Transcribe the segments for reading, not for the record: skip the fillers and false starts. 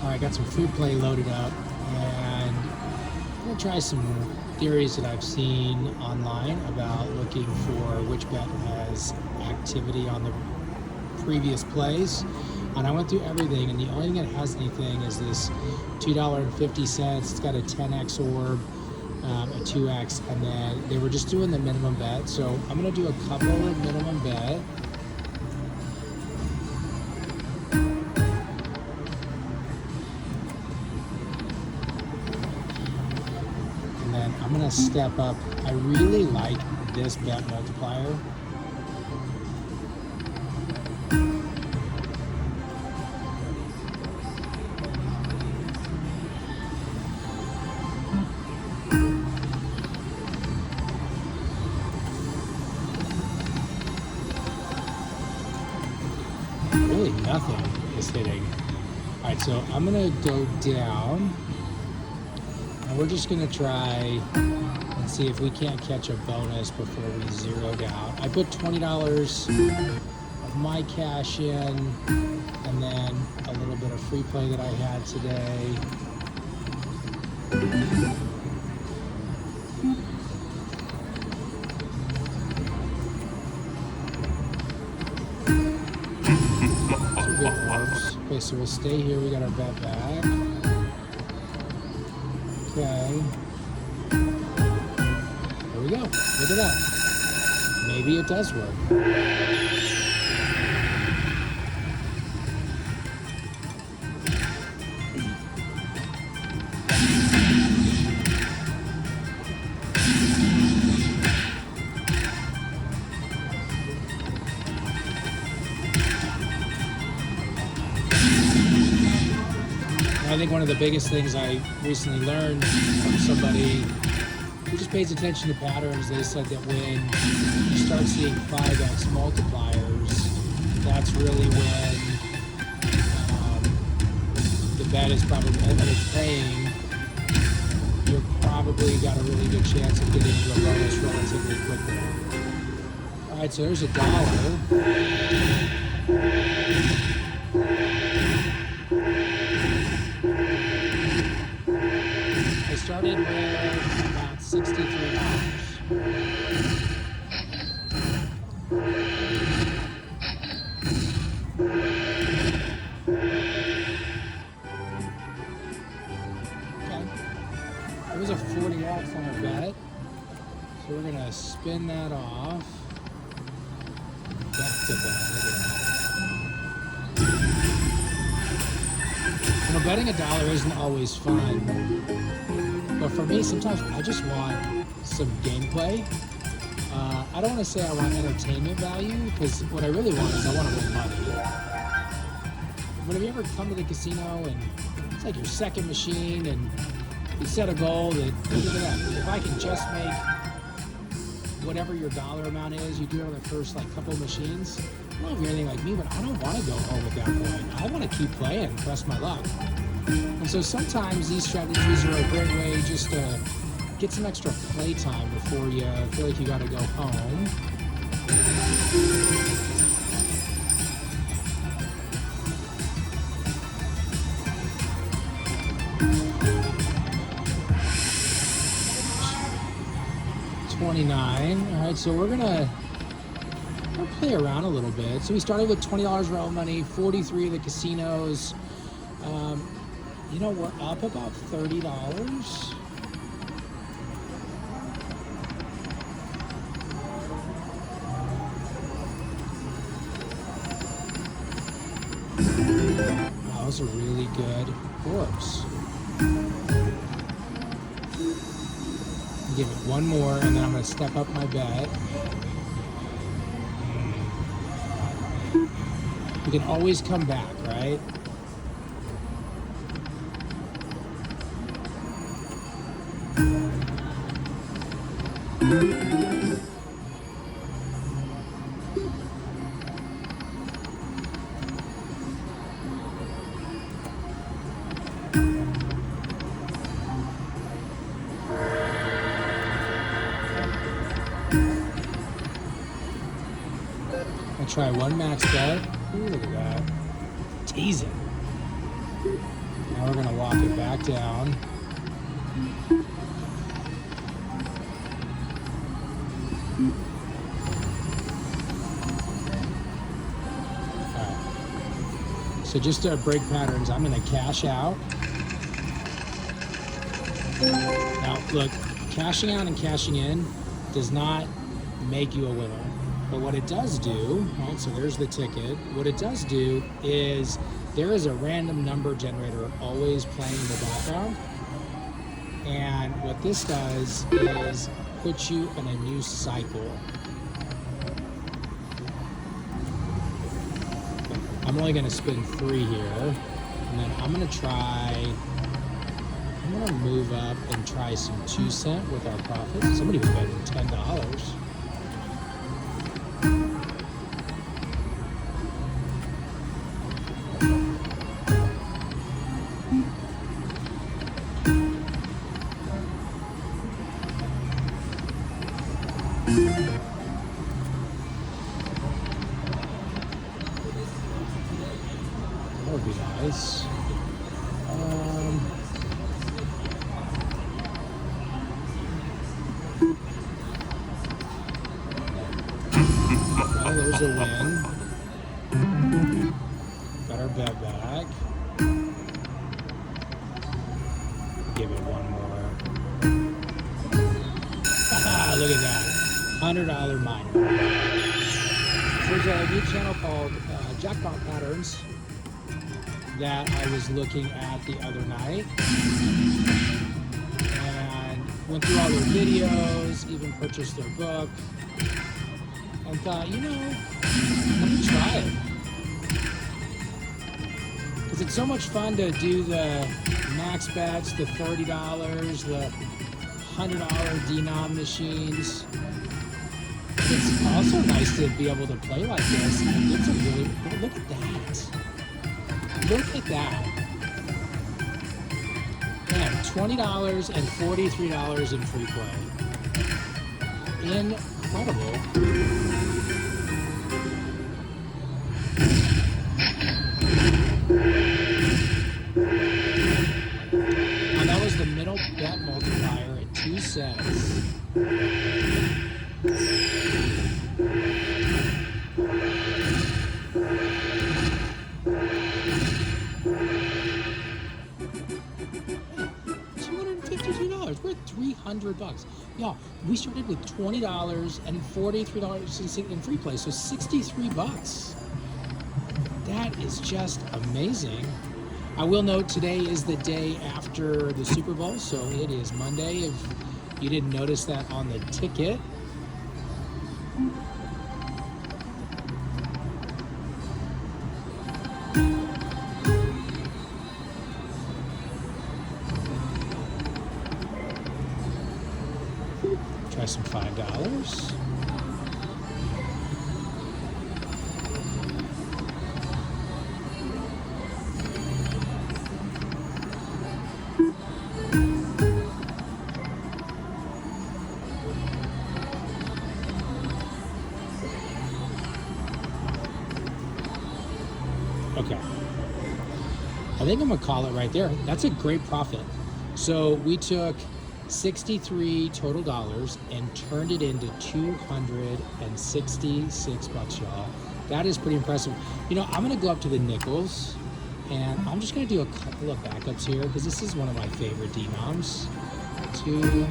I got some free play loaded up, and I'm gonna try some theories that I've seen online about looking for which bet has activity on the previous plays. And I went through everything, and the only thing that has anything is this $2.50. It's got a 10x orb, a 2x, and then they were just doing the minimum bet. So I'm gonna do a couple of minimum bet. And then I'm gonna step up. I really like this bet multiplier. Really nothing is hitting. All right, so I'm gonna go down, and we're just gonna try and see if we can't catch a bonus before we zeroed out. I put $20 of my cash in, and then a little bit of free play that I had today. Okay, so we'll stay here. We got our bet back. Okay. There we go. Look at that. Maybe it does work. I think one of the biggest things I recently learned from somebody who just pays attention to patterns, they said that when you start seeing 5x multipliers, that's really when the bet is probably, when it's paying, you're probably got a really good chance of getting to a bonus relatively quickly. All right, so there's $1. Started with about $63. Okay. It was a 40x on our bet. So we're gonna spin that off. Back to bet. Look at that. You know, betting $1 isn't always fun. But for me, sometimes I just want some gameplay. I don't want to say I want entertainment value, because what I really want is I want to win money. But have you ever come to the casino and it's like your second machine, and you set a goal that, look at that, if I can just make whatever your dollar amount is, you do it on the first couple of machines. I don't know if you're anything like me, but I don't want to go home at that point. I want to keep playing, press my luck. And so sometimes these strategies are a great way just to get some extra play time before you feel like you got to go home. $29. All right, so we're gonna play around a little bit. So we started with $20 real money, 43 of the casinos. You know, we're up about $30. Wow, those are really good orbs. Give it one more, and then I'm going to step up my bet. We can always come back, right? I'll try one max bet. Ooh, look at that. Teasing. Now we're going to walk it back down. So just to break patterns, I'm going to cash out. Now, look, cashing out and cashing in does not make you a winner. But what it does do, right, so there's the ticket. What it does do is there is a random number generator always playing in the background. And what this does is put you in a new cycle. I'm only going to spin 3 here, and then I'm going to move up and try some 2 cent with our profit. Somebody was betting $10. That would be nice. Well, there's a win. Got our bet back. Give it one more. Look at that. $100 miner. There's a new channel called Jackpot Patterns that I was looking at the other night, and went through all their videos, even purchased their book, and thought, let me try it. Because it's so much fun to do the max bets, the $30, the $100 denom machines. It's also nice to be able to play like this and get some really, look at that. Look at that. Man, $20 and $43 in free play. Incredible. Now that was the middle bet multiplier at 2 cents. $252. We're at $300. Y'all, we started with $20 and $43 in free play, so $63. That is just amazing. I will note today is the day after the Super Bowl, so it is Monday. If you didn't notice that on the ticket. Try some $5. Okay. I think I'm gonna call it right there. That's a great profit. So we took 63 total dollars and turned it into $266, y'all. That is pretty impressive. I'm gonna go up to the nickels, and I'm just gonna do a couple of backups here because this is one of my favorite denoms. 2, 3.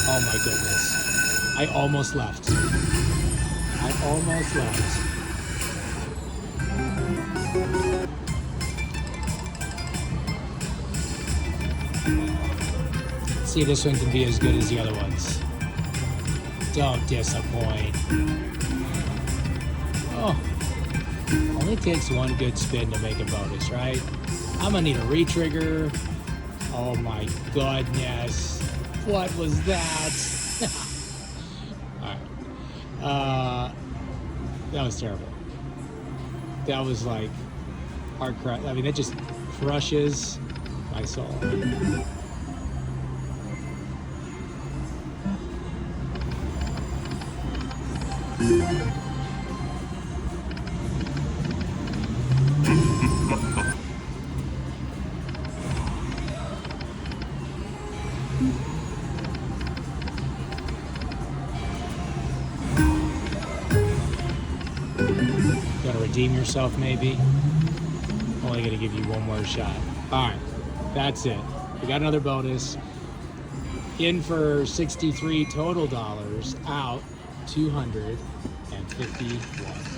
Oh my goodness. I almost left. See, this one can be as good as the other ones. Don't disappoint. Oh, only takes one good spin to make a bonus, right? I'm gonna need a retrigger. Oh my goodness. What was that? All right. That was terrible. That was like hard crush. I mean, it just crushes I saw. Gotta redeem yourself, maybe. Only gonna give you one more shot. All right, that's it. We got another bonus. In for 63 total dollars, out 251.